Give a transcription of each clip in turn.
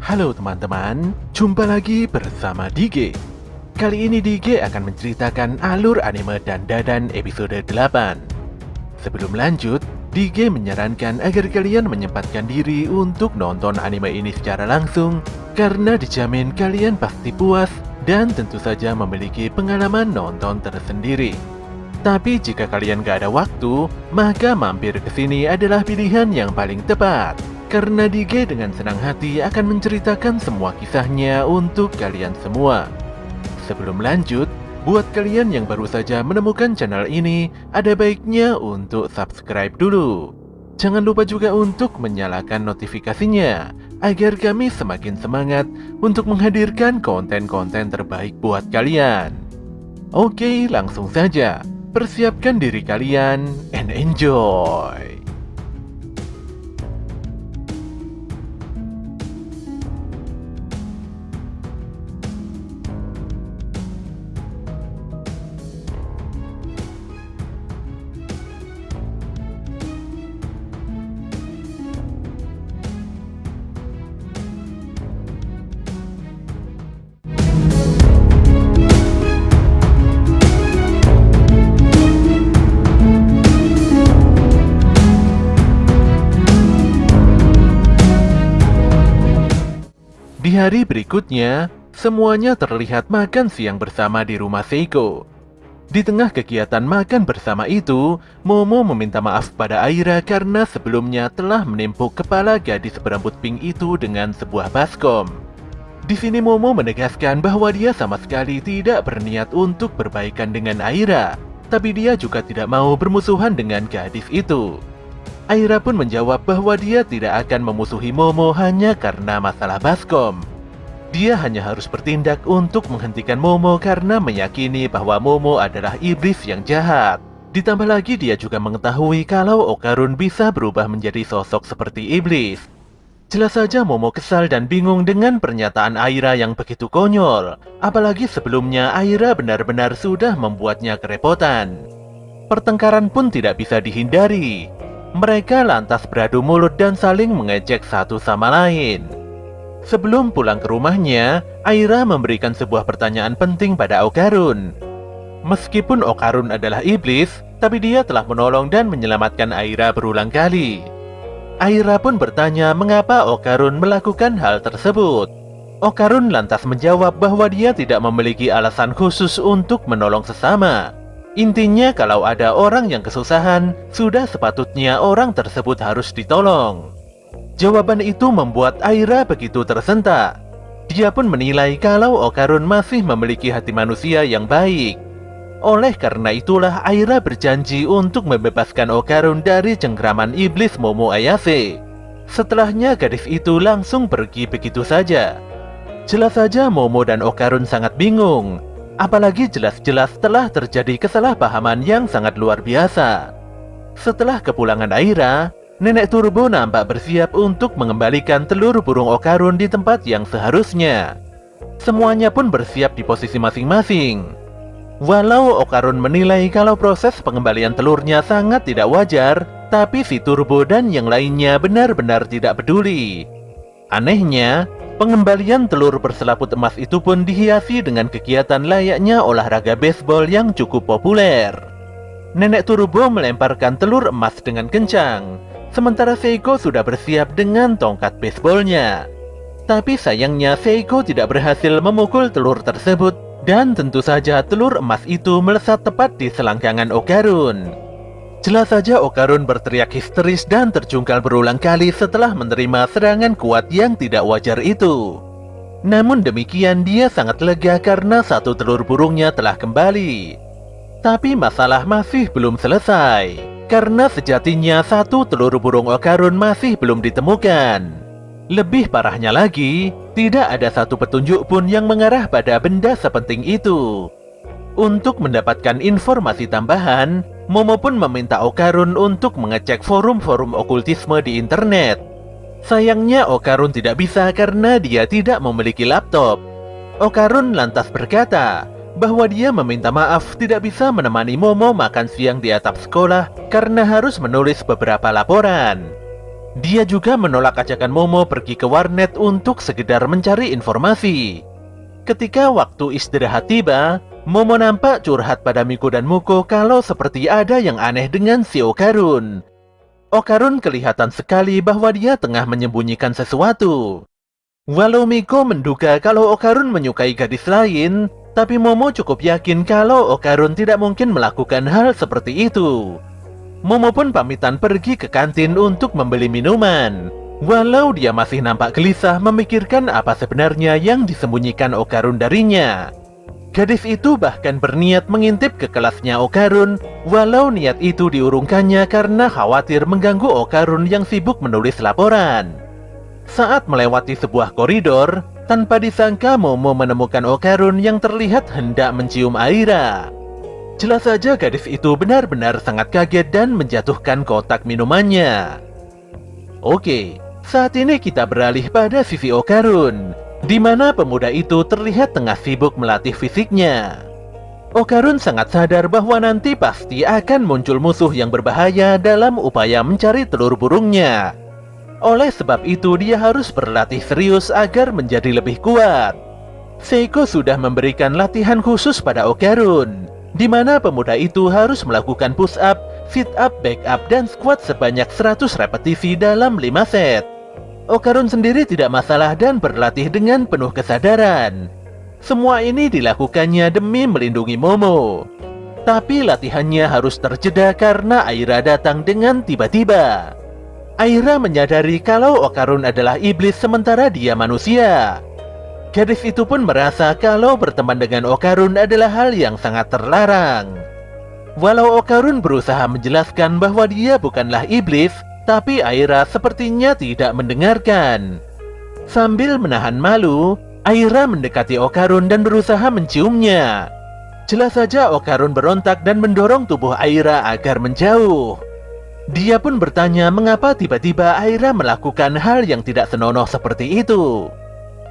Halo teman-teman, jumpa lagi bersama Dige. Kali ini Dige akan menceritakan alur anime Dan Dadan episode 8. Sebelum lanjut, Dige menyarankan agar kalian menyempatkan diri untuk nonton anime ini secara langsung, karena dijamin kalian pasti puas dan tentu saja memiliki pengalaman nonton tersendiri. Tapi jika kalian gak ada waktu, maka mampir ke sini adalah pilihan yang paling tepat. Karena Dige dengan senang hati akan menceritakan semua kisahnya untuk kalian semua. Sebelum lanjut, buat kalian yang baru saja menemukan channel ini, ada baiknya untuk subscribe dulu. Jangan lupa juga untuk menyalakan notifikasinya, agar kami semakin semangat untuk menghadirkan konten-konten terbaik buat kalian. Oke, langsung saja. Persiapkan diri kalian and enjoy! Di hari berikutnya, semuanya terlihat makan siang bersama di rumah Seiko. Di tengah kegiatan makan bersama itu, Momo meminta maaf pada Aira karena sebelumnya telah menimpuk kepala gadis berambut pink itu dengan sebuah baskom. Di sini Momo menegaskan bahwa dia sama sekali tidak berniat untuk berbaikan dengan Aira, tapi dia juga tidak mau bermusuhan dengan gadis itu. Aira pun menjawab bahwa dia tidak akan memusuhi Momo hanya karena masalah baskom. Dia hanya harus bertindak untuk menghentikan Momo karena meyakini bahwa Momo adalah iblis yang jahat. Ditambah lagi dia juga mengetahui kalau Okarun bisa berubah menjadi sosok seperti iblis. Jelas saja Momo kesal dan bingung dengan pernyataan Aira yang begitu konyol. Apalagi sebelumnya Aira benar-benar sudah membuatnya kerepotan. Pertengkaran pun tidak bisa dihindari. Mereka lantas beradu mulut dan saling mengejek satu sama lain. Sebelum pulang ke rumahnya, Aira memberikan sebuah pertanyaan penting pada Okarun. Meskipun Okarun adalah iblis, tapi dia telah menolong dan menyelamatkan Aira berulang kali. Aira pun bertanya mengapa Okarun melakukan hal tersebut. Okarun lantas menjawab bahwa dia tidak memiliki alasan khusus untuk menolong sesama. Intinya kalau ada orang yang kesusahan, sudah sepatutnya orang tersebut harus ditolong. Jawaban itu membuat Aira begitu tersentak. Dia pun menilai kalau Okarun masih memiliki hati manusia yang baik. Oleh karena itulah Aira berjanji untuk membebaskan Okarun dari cengkraman iblis Momo Ayase. Setelahnya gadis itu langsung pergi begitu saja. Jelas saja Momo dan Okarun sangat bingung. Apalagi jelas-jelas telah terjadi kesalahpahaman yang sangat luar biasa. Setelah kepulangan Aira, Nenek Turbo nampak bersiap untuk mengembalikan telur burung Okarun di tempat yang seharusnya. Semuanya pun bersiap di posisi masing-masing. Walau Okarun menilai kalau proses pengembalian telurnya sangat tidak wajar, tapi si Turbo dan yang lainnya benar-benar tidak peduli. Anehnya, pengembalian telur berselaput emas itu pun dihiasi dengan kegiatan layaknya olahraga baseball yang cukup populer. Nenek Turbo melemparkan telur emas dengan kencang, sementara Seiko sudah bersiap dengan tongkat baseballnya. Tapi sayangnya Seiko tidak berhasil memukul telur tersebut, dan tentu saja telur emas itu melesat tepat di selangkangan Okarun. Jelas saja Okarun berteriak histeris dan terjungkal berulang kali setelah menerima serangan kuat yang tidak wajar itu. Namun demikian dia sangat lega karena satu telur burungnya telah kembali. Tapi masalah masih belum selesai, karena sejatinya satu telur burung Okarun masih belum ditemukan. Lebih parahnya lagi, tidak ada satu petunjuk pun yang mengarah pada benda sepenting itu. Untuk mendapatkan informasi tambahan, Momo pun meminta Okarun untuk mengecek forum-forum okultisme di internet. Sayangnya Okarun tidak bisa karena dia tidak memiliki laptop. Okarun lantas berkata bahwa dia meminta maaf tidak bisa menemani Momo makan siang di atap sekolah karena harus menulis beberapa laporan. Dia juga menolak ajakan Momo pergi ke warnet untuk sekedar mencari informasi. Ketika waktu istirahat tiba, Momo nampak curhat pada Miko dan Muko kalau seperti ada yang aneh dengan si Okarun. Okarun kelihatan sekali bahwa dia tengah menyembunyikan sesuatu. Walau Miko menduga kalau Okarun menyukai gadis lain, tapi Momo cukup yakin kalau Okarun tidak mungkin melakukan hal seperti itu. Momo pun pamitan pergi ke kantin untuk membeli minuman. Walau dia masih nampak gelisah memikirkan apa sebenarnya yang disembunyikan Okarun darinya. Gadis itu bahkan berniat mengintip ke kelasnya Okarun, walau niat itu diurungkannya karena khawatir mengganggu Okarun yang sibuk menulis laporan. Saat melewati sebuah koridor, tanpa disangka Momo menemukan Okarun yang terlihat hendak mencium Aira. Jelas saja gadis itu benar-benar sangat kaget dan menjatuhkan kotak minumannya. Oke, saat ini kita beralih pada sisi Okarun, di mana pemuda itu terlihat tengah sibuk melatih fisiknya. Okarun sangat sadar bahwa nanti pasti akan muncul musuh yang berbahaya dalam upaya mencari telur burungnya. Oleh sebab itu dia harus berlatih serius agar menjadi lebih kuat. Seiko sudah memberikan latihan khusus pada Okarun, di mana pemuda itu harus melakukan push up, sit up, back up, dan squat sebanyak 100 repetisi dalam 5 set. Okarun sendiri tidak masalah dan berlatih dengan penuh kesadaran. Semua ini dilakukannya demi melindungi Momo. Tapi latihannya harus terjeda karena Aira datang dengan tiba-tiba. Aira menyadari kalau Okarun adalah iblis sementara dia manusia. Gadis itu pun merasa kalau berteman dengan Okarun adalah hal yang sangat terlarang. Walau Okarun berusaha menjelaskan bahwa dia bukanlah iblis, tapi Aira sepertinya tidak mendengarkan. Sambil menahan malu, Aira mendekati Okarun dan berusaha menciumnya. Jelas saja Okarun berontak dan mendorong tubuh Aira agar menjauh. Dia pun bertanya mengapa tiba-tiba Aira melakukan hal yang tidak senonoh seperti itu.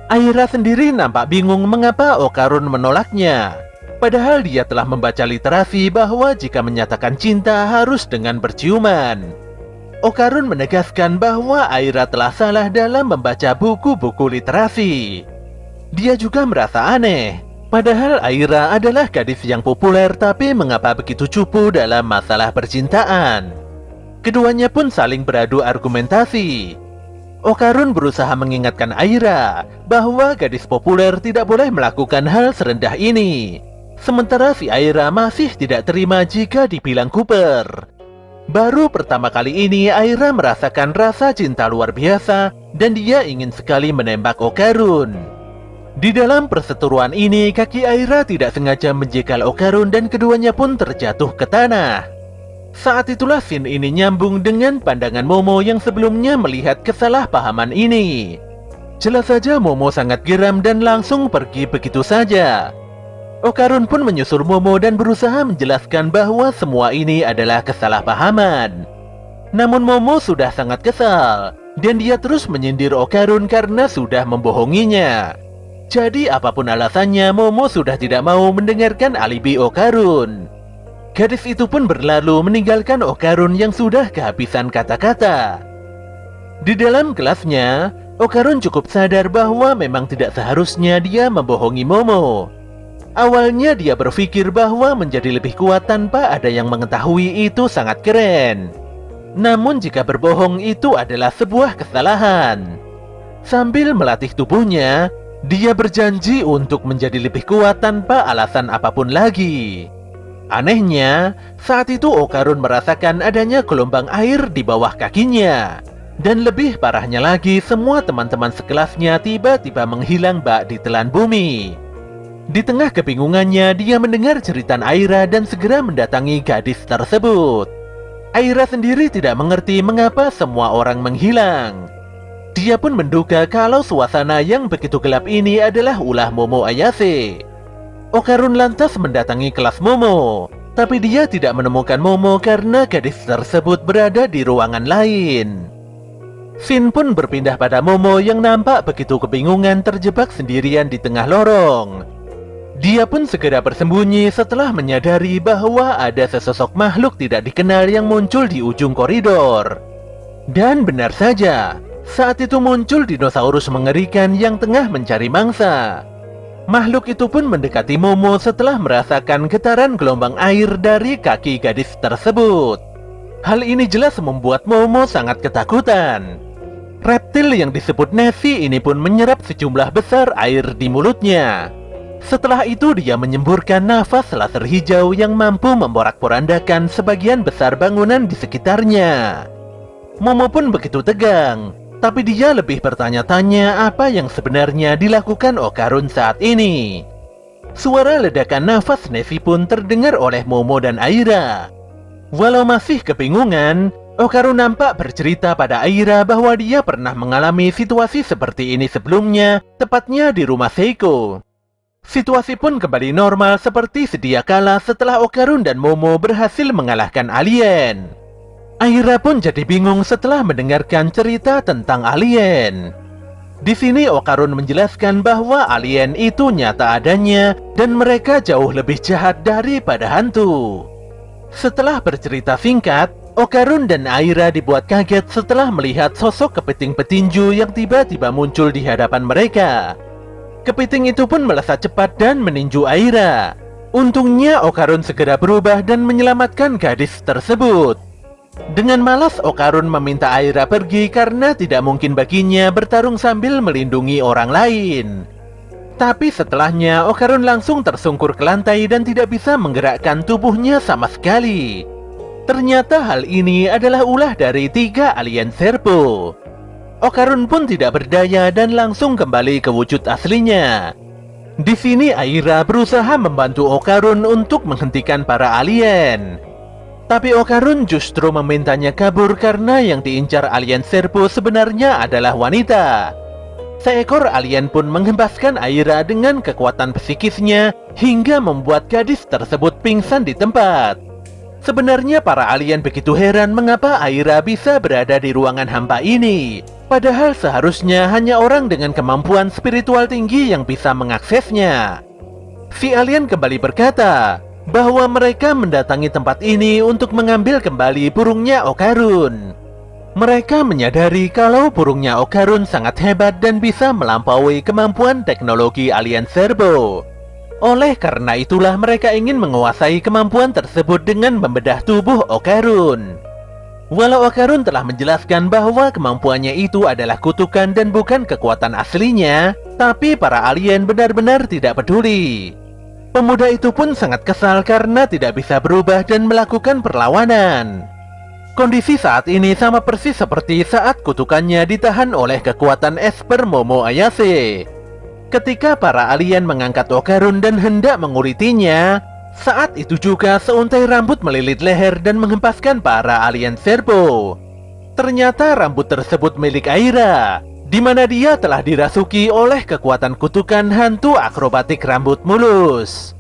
Aira sendiri nampak bingung mengapa Okarun menolaknya. Padahal dia telah membaca literasi bahwa jika menyatakan cinta harus dengan berciuman. Okarun menegaskan bahwa Aira telah salah dalam membaca buku-buku literasi. Dia juga merasa aneh. Padahal Aira adalah gadis yang populer, tapi mengapa begitu cupu dalam masalah percintaan? Keduanya pun saling beradu argumentasi. Okarun berusaha mengingatkan Aira bahwa gadis populer tidak boleh melakukan hal serendah ini. Sementara si Aira masih tidak terima jika dibilang Cooper. Baru pertama kali ini Aira merasakan rasa cinta luar biasa dan dia ingin sekali menembak Okarun. Di dalam perseteruan ini, kaki Aira tidak sengaja menjegal Okarun dan keduanya pun terjatuh ke tanah. Saat itulah scene ini nyambung dengan pandangan Momo yang sebelumnya melihat kesalahpahaman ini. Jelas saja Momo sangat geram dan langsung pergi begitu saja. Okarun pun menyusul Momo dan berusaha menjelaskan bahwa semua ini adalah kesalahpahaman. Namun Momo sudah sangat kesal, dan dia terus menyindir Okarun karena sudah membohonginya. Jadi apapun alasannya, Momo sudah tidak mau mendengarkan alibi Okarun. Gadis itu pun berlalu meninggalkan Okarun yang sudah kehabisan kata-kata. Di dalam kelasnya, Okarun cukup sadar bahwa memang tidak seharusnya dia membohongi Momo. Awalnya dia berpikir bahwa menjadi lebih kuat tanpa ada yang mengetahui itu sangat keren. Namun jika berbohong itu adalah sebuah kesalahan. Sambil melatih tubuhnya, dia berjanji untuk menjadi lebih kuat tanpa alasan apapun lagi. Anehnya, saat itu Okarun merasakan adanya gelombang air di bawah kakinya. Dan lebih parahnya lagi, semua teman-teman sekelasnya tiba-tiba menghilang bak di telan bumi. Di tengah kebingungannya, dia mendengar jeritan Aira dan segera mendatangi gadis tersebut. Aira sendiri tidak mengerti mengapa semua orang menghilang. Dia pun menduga kalau suasana yang begitu gelap ini adalah ulah Momo Ayase. Okarun lantas mendatangi kelas Momo, tapi dia tidak menemukan Momo karena gadis tersebut berada di ruangan lain. Shin pun berpindah pada Momo yang nampak begitu kebingungan terjebak sendirian di tengah lorong. Dia pun segera bersembunyi setelah menyadari bahwa ada sesosok makhluk tidak dikenal yang muncul di ujung koridor. Dan benar saja, saat itu muncul dinosaurus mengerikan yang tengah mencari mangsa. Makhluk itu pun mendekati Momo setelah merasakan getaran gelombang air dari kaki gadis tersebut. Hal ini jelas membuat Momo sangat ketakutan. Reptil yang disebut Nessie ini pun menyerap sejumlah besar air di mulutnya. Setelah itu dia menyemburkan nafas laser hijau yang mampu memporak-porandakan sebagian besar bangunan di sekitarnya. Momo pun begitu tegang, tapi dia lebih bertanya-tanya apa yang sebenarnya dilakukan Okarun saat ini. Suara ledakan nafas Nessie pun terdengar oleh Momo dan Aira. Walau masih kebingungan, Okarun nampak bercerita pada Aira bahwa dia pernah mengalami situasi seperti ini sebelumnya, tepatnya di rumah Seiko. Situasi pun kembali normal seperti sedia kala setelah Okarun dan Momo berhasil mengalahkan alien. Aira pun jadi bingung setelah mendengarkan cerita tentang alien. Di sini Okarun menjelaskan bahwa alien itu nyata adanya dan mereka jauh lebih jahat daripada hantu. Setelah bercerita singkat, Okarun dan Aira dibuat kaget setelah melihat sosok kepiting petinju yang tiba-tiba muncul di hadapan mereka. Kepiting itu pun melesat cepat dan meninju Aira. Untungnya Okarun segera berubah dan menyelamatkan gadis tersebut. Dengan malas Okarun meminta Aira pergi karena tidak mungkin baginya bertarung sambil melindungi orang lain. Tapi setelahnya Okarun langsung tersungkur ke lantai dan tidak bisa menggerakkan tubuhnya sama sekali. Ternyata hal ini adalah ulah dari 3 alien Serpo. Okarun pun tidak berdaya dan langsung kembali ke wujud aslinya. Di sini Aira berusaha membantu Okarun untuk menghentikan para alien. Tapi Okarun justru memintanya kabur karena yang diincar alien Serpo sebenarnya adalah wanita. Seekor alien pun menghempaskan Aira dengan kekuatan psikisnya hingga membuat gadis tersebut pingsan di tempat. Sebenarnya para alien begitu heran mengapa Aira bisa berada di ruangan hampa ini. Padahal seharusnya hanya orang dengan kemampuan spiritual tinggi yang bisa mengaksesnya. Si alien kembali berkata bahwa mereka mendatangi tempat ini untuk mengambil kembali burungnya Okarun. Mereka menyadari kalau burungnya Okarun sangat hebat dan bisa melampaui kemampuan teknologi alien Serpo. Oleh karena itulah mereka ingin menguasai kemampuan tersebut dengan membedah tubuh Okarun. Walau Okarun telah menjelaskan bahwa kemampuannya itu adalah kutukan dan bukan kekuatan aslinya, tapi para alien benar-benar tidak peduli. Pemuda itu pun sangat kesal karena tidak bisa berubah dan melakukan perlawanan. Kondisi saat ini sama persis seperti saat kutukannya ditahan oleh kekuatan Esper Momo Ayase. Ketika para alien mengangkat Okarun dan hendak mengulitinya, saat itu juga seuntai rambut melilit leher dan menghempaskan para alien Serpo. Ternyata rambut tersebut milik Aira, di mana dia telah dirasuki oleh kekuatan kutukan hantu akrobatik rambut mulus.